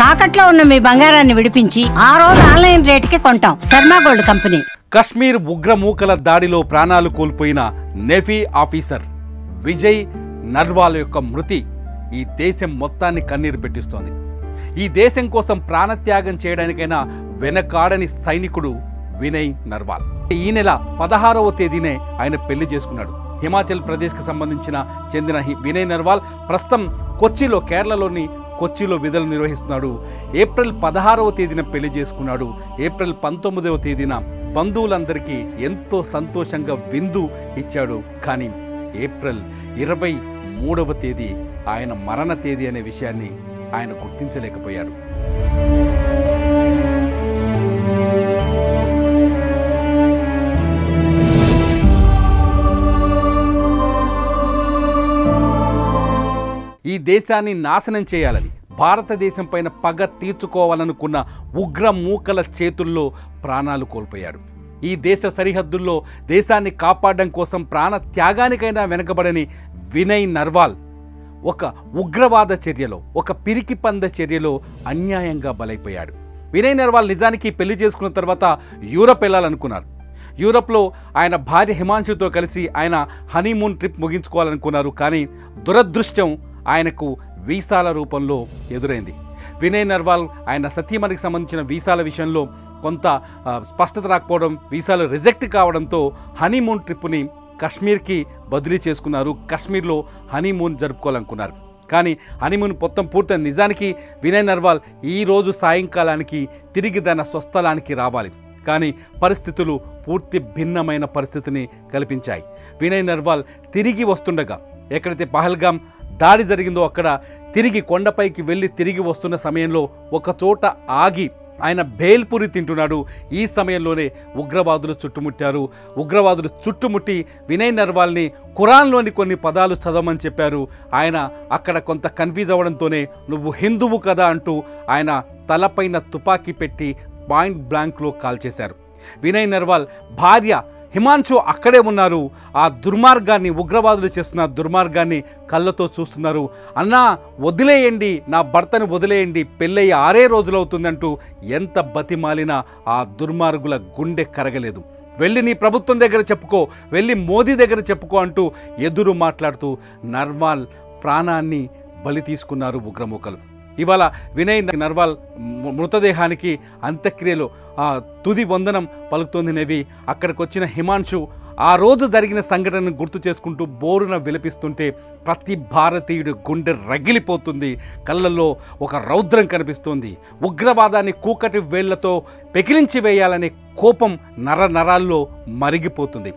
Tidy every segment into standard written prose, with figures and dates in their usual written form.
తాకట్లో ఉన్న మీ బంగారాన్ని విడిపించి ఆ రోజు ఆన్లైన్ రేటుకి కొంటాం. Sharma gold company. కశ్మీర్ ఉగ్రమూకల దాడిలో ప్రాణాలు కోల్పోయిన నేవీ ఆఫీసర్ విజయ్ నర్వాల్ యొక్క మృతి ఈ దేశం మొత్తాన్ని కన్నీరు పెట్టిస్తోంది. ఈ దేశం కోసం ప్రాణత్యాగం చేయడానికైనా వెనకాడని సైనికుడు వినయ్ నర్వాల్. ఈ నెల 16వ తేదీనే ఆయన పెళ్లి చేసుకున్నాడు. హిమాచల్ ప్రదేశ్కి చెందిన వినయ్ నర్వాల్ ప్రస్తుతం కొచ్చిలో, కేరళలోని కొచ్చిలో విధులు నిర్వహిస్తున్నాడు. ఏప్రిల్ 16వ తేదీన పెళ్లి చేసుకున్నాడు. ఏప్రిల్ 19వ తేదీన బంధువులందరికీ ఎంతో సంతోషంగా విందు ఇచ్చాడు. కానీ ఏప్రిల్ 23వ తేదీ ఆయన మరణ తేదీ అనే విషయాన్ని ఆయన గుర్తించలేకపోయాడు. ఈ దేశాన్ని నాశనం చేయాలని, భారతదేశం పైన పగ తీర్చుకోవాలనుకున్న ఉగ్రమూకల చేతుల్లో ప్రాణాలు కోల్పోయాడు. ఈ దేశ సరిహద్దుల్లో దేశాన్ని కాపాడడం కోసం ప్రాణ త్యాగానికైనా వెనకబడని వినయ్ నర్వాల్ ఒక ఉగ్రవాద చర్యలో, ఒక పిరికి పంద చర్యలో అన్యాయంగా బలైపోయాడు. వినయ్ నర్వాల్ నిజానికి పెళ్లి చేసుకున్న తర్వాత యూరప్ వెళ్ళాలనుకున్నారు. యూరప్లో ఆయన భార్య హిమాంశుతో కలిసి ఆయన హనీమూన్ ట్రిప్ ముగించుకోవాలనుకున్నారు. కానీ దురదృష్టం ఆయనకు వీసాల రూపంలో ఎదురైంది. వినయ్ నర్వాల్ ఆయన సతీమణికి సంబంధించిన వీసాల విషయంలో కొంత స్పష్టత రాకపోవడం, వీసాలు రిజెక్ట్ కావడంతో హనీమూన్ ట్రిప్ని కశ్మీర్కి బదిలీ చేసుకున్నారు. కశ్మీర్లో హనీమూన్ జరుపుకోవాలనుకున్నారు. కానీ హనీమూన్ మొత్తం పూర్తయింది. నిజానికి వినయ్ నర్వాల్ ఈరోజు సాయంకాలానికి తిరిగి తన స్వస్థలానికి రావాలి. కానీ పరిస్థితులు పూర్తి భిన్నమైన పరిస్థితిని కల్పించాయి. వినయ్ నర్వాల్ తిరిగి వస్తుండగా, ఎక్కడైతే పహల్గామ్ దాడి జరిగిందో అక్కడ తిరిగి కొండపైకి వెళ్ళి తిరిగి వస్తున్న సమయంలో ఒక చోట ఆగి ఆయన భేల్పూరి తింటున్నాడు. ఈ సమయంలోనే ఉగ్రవాదులు చుట్టుముట్టారు. ఉగ్రవాదులు చుట్టుముట్టి వినయ్ నర్వాల్ని ఖురాన్లోని కొన్ని పదాలు చదవమని చెప్పారు. ఆయన అక్కడ కొంత కన్ఫ్యూజ్ అవ్వడంతోనే నువ్వు హిందువు కదా అంటూ ఆయన తలపైన తుపాకీ పెట్టి పాయింట్ బ్లాంక్లో కాల్చేశారు. వినయ్ నర్వాల్ భార్య హిమాంశు అక్కడే ఉన్నారు. ఆ దుర్మార్గాన్ని, ఉగ్రవాదులు చేస్తున్న దుర్మార్గాన్ని కళ్ళతో చూస్తున్నారు. అన్నా వదిలేయండి, నా భర్తను వదిలేయండి, పెళ్ళయి 6 రోజులవుతుందంటూ ఎంత బతిమాలినా ఆ దుర్మార్గుల గుండె కరగలేదు. వెళ్ళి నీ ప్రభుత్వం దగ్గర చెప్పుకో, వెళ్ళి మోదీ దగ్గర చెప్పుకో అంటూ ఎదురు మాట్లాడుతూ నర్వాల్ ప్రాణాన్ని బలి తీసుకున్నారు ఉగ్రమూకలు. ఇవాళ వినయ్ నర్వాల్ మృతదేహానికి అంత్యక్రియలో తుది వందనం పలుకుతోంది నేవీ. అక్కడికి వచ్చిన హిమాంశు ఆ రోజు జరిగిన సంఘటనను గుర్తు చేసుకుంటూ బోరున విలపిస్తుంటే ప్రతి భారతీయుడు గుండె రగిలిపోతుంది. కళ్ళల్లో ఒక రౌద్రం కనిపిస్తోంది. ఉగ్రవాదాన్ని కూకటి వేళ్లతో పెకిలించి వేయాలనే కోపం నరాల్లో మరిగిపోతుంది.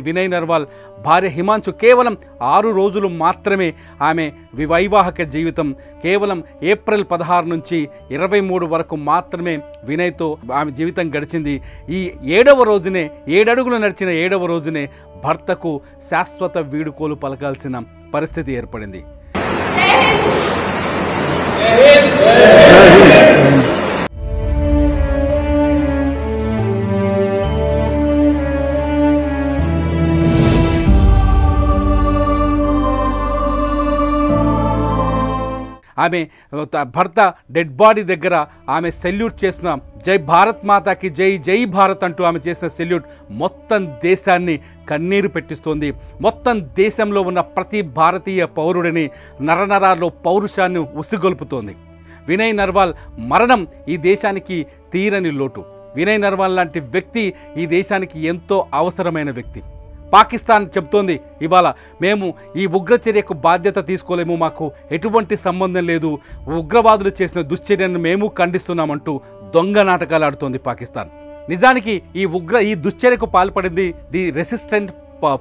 వినయ్ నర్వాల్ భార్య హిమాంశు కేవలం 6 రోజులు మాత్రమే ఆమె వైవాహిక జీవితం. కేవలం ఏప్రిల్ 16 నుంచి 23 వరకు మాత్రమే వినయ్తో ఆమె జీవితం గడిచింది. ఈ 7వ రోజునే, 7 అడుగులు నడిచిన 7వ రోజునే భర్తకు శాశ్వత వీడుకోలు పలకాల్సిన పరిస్థితి ఏర్పడింది. ఆమె భర్త డెడ్ బాడీ దగ్గర ఆమె సెల్యూట్ చేసిన జై భారత్ మాతాకి జై, జై భారత్ అంటూ ఆమె చేసిన సెల్యూట్ మొత్తం దేశాన్ని కన్నీరు పెట్టిస్తోంది. మొత్తం దేశంలో ఉన్న ప్రతి భారతీయ పౌరుడిని నరనరాల్లో పౌరుషాన్ని ఉసిగొల్పుతోంది. వినయ్ నర్వాల్ మరణం ఈ దేశానికి తీరని లోటు. వినయ్ నర్వాల్ లాంటి వ్యక్తి ఈ దేశానికి ఎంతో అవసరమైన వ్యక్తి. పాకిస్తాన్ చెప్తోంది ఇవాళ మేము ఈ ఉగ్రచర్యకు బాధ్యత తీసుకోలేము, మాకు ఎటువంటి సంబంధం లేదు, ఉగ్రవాదులు చేసిన దుశ్చర్యను మేము ఖండిస్తున్నామంటూ దొంగ నాటకాలు ఆడుతోంది పాకిస్తాన్. నిజానికి ఈ దుశ్చర్యకు పాల్పడింది ది రెసిస్టెంట్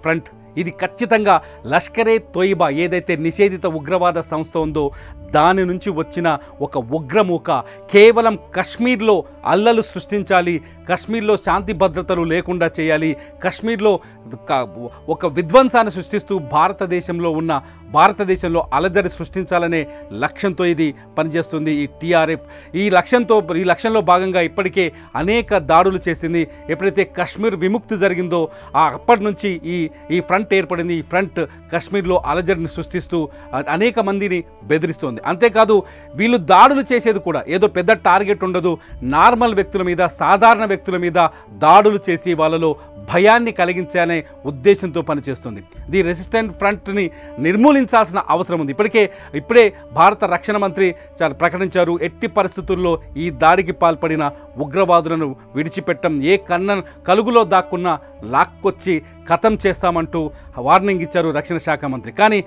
ఫ్రంట్. ఇది ఖచ్చితంగా లష్కరే తోయిబా ఏదైతే నిషేధిత ఉగ్రవాద సంస్థ ఉందో దాని నుంచి వచ్చిన ఒక ఉగ్రమూక కేవలం కశ్మీర్లో అల్లలు సృష్టించాలి, కశ్మీర్లో శాంతి భద్రతలు లేకుండా చేయాలి, కశ్మీర్లో ఒక విధ్వంసాన్ని సృష్టిస్తూ భారతదేశంలో ఉన్న భారతదేశంలో అలజడి సృష్టించాలనే లక్ష్యంతో ఇది పనిచేస్తుంది ఈ టీఆర్ఎఫ్. ఈ లక్ష్యంలో భాగంగా ఇప్పటికే అనేక దాడులు చేసింది. ఎప్పుడైతే కశ్మీర్ విముక్తి జరిగిందో అప్పటి నుంచి ఈ ఫ్రంట్ ఏర్పడింది. ఈ ఫ్రంట్ కశ్మీర్లో అలజడిని సృష్టిస్తూ అనేక మందిని బెదిరిస్తోంది. అంతేకాదు వీళ్ళు దాడులు చేసేది కూడా ఏదో పెద్ద టార్గెట్ ఉండదు. నార్మల్ వ్యక్తుల మీద, సాధారణ వ్యక్తుల మీద దాడులు చేసి వాళ్ళలో భయాన్ని కలిగించాలనే ఉద్దేశంతో పనిచేస్తుంది. ది రెసిస్టెంట్ ఫ్రంట్ని నిర్మూలించాల్సిన అవసరం ఉంది. ఇప్పుడే భారత రక్షణ మంత్రి ప్రకటించారు, ఎట్టి పరిస్థితుల్లో ఈ దాడికి పాల్పడిన ఉగ్రవాదులను విడిచిపెట్టం, ఏ కలుగులో దాక్కున్నా లాక్కొచ్చి ఖతం చేస్తామంటూ వార్నింగ్ ఇచ్చారు రక్షణ శాఖ మంత్రి. కానీ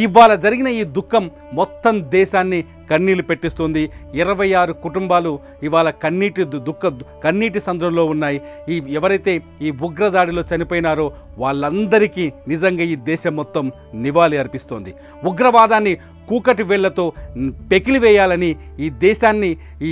ఇవాళ జరిగిన ఈ దుఃఖం మొత్తం దేశాన్ని కన్నీళ్లు పెట్టిస్తుంది. 26 కుటుంబాలు ఇవాళ కన్నీటి సంద్రంలో ఉన్నాయి. ఎవరైతే ఈ ఉగ్రదాడిలో చనిపోయినారో వాళ్ళందరికీ నిజంగా ఈ దేశం మొత్తం నివాళి అర్పిస్తోంది. ఉగ్రవాదాన్ని కూకటి వేళ్లతో పెకిలివేయాలని, ఈ దేశాన్ని ఈ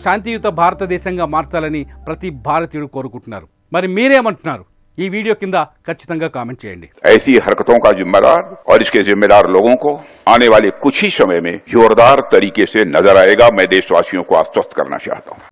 శాంతియుత భారతదేశంగా మార్చాలని ప్రతి భారతీయుడు కోరుకుంటున్నారు. మరి మీరేమంటున్నారు? ఈ వీడియో కింద ఖచ్చితంగా కామెంట్ చేయండి. ऐसी हरकतों का जिम्मेदार और इसके जिम्मेदार लोगों को आने वाले कुछ ही समय में जोरदार तरीके से नजर आएगा। मैं देशवासियों को आश्वस्त करना चाहता हूं।